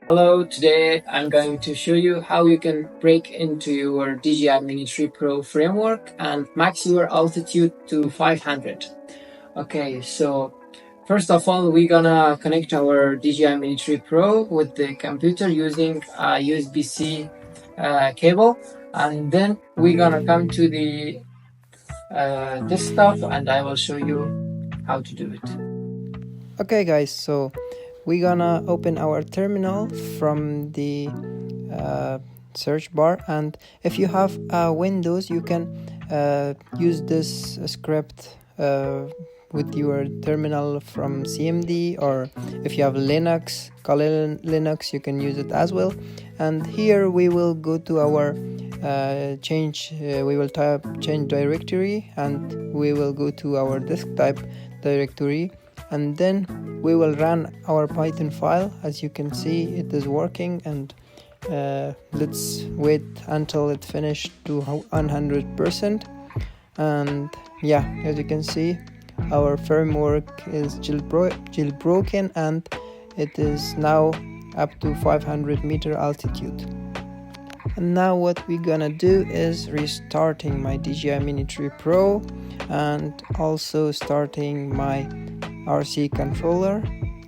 Hello, today I'm going to show you how you can break into your DJI Mini 3 Pro framework and max your altitude to 500. Okay, so first of all, we're gonna connect our DJI Mini 3 Pro with the computer using a USB-C cable, and then we're gonna come to the desktop and I will show you how to do it. Okay guys, so we're gonna open our terminal from the search bar, and if you have Windows you can use this script with your terminal from CMD, or if you have Kali Linux, you can use it as well. And here we will go to our we will type change directory, and we will go to our desktop directory, and then we will run our Python file. As you can see, it is working, and let's wait until it finished to 100%. And yeah, as you can see, our firmware is jailbroken, and it is now up to 500 meter altitude. And now what we're gonna do is restarting my DJI Mini 3 Pro and also starting my RC controller,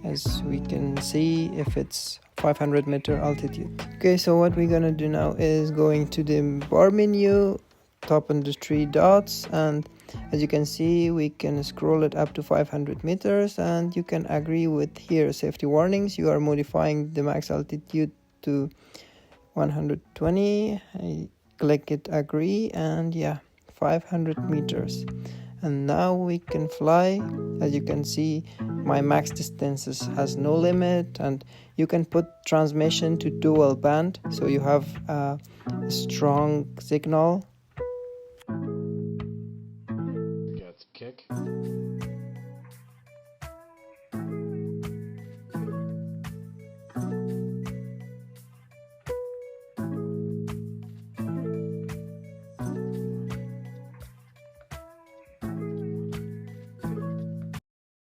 as we can see if it's 500 meter altitude. Okay, so what we're gonna do now is going to the bar menu, tap on the three dots, and as you can see, we can scroll it up to 500 meters, and you can agree with here safety warnings. You are modifying the max altitude to 120. I click it agree, and yeah, 500 meters. And now we can fly. As you can see, my max distances has no limit, and you can put transmission to dual band, so you have a strong signal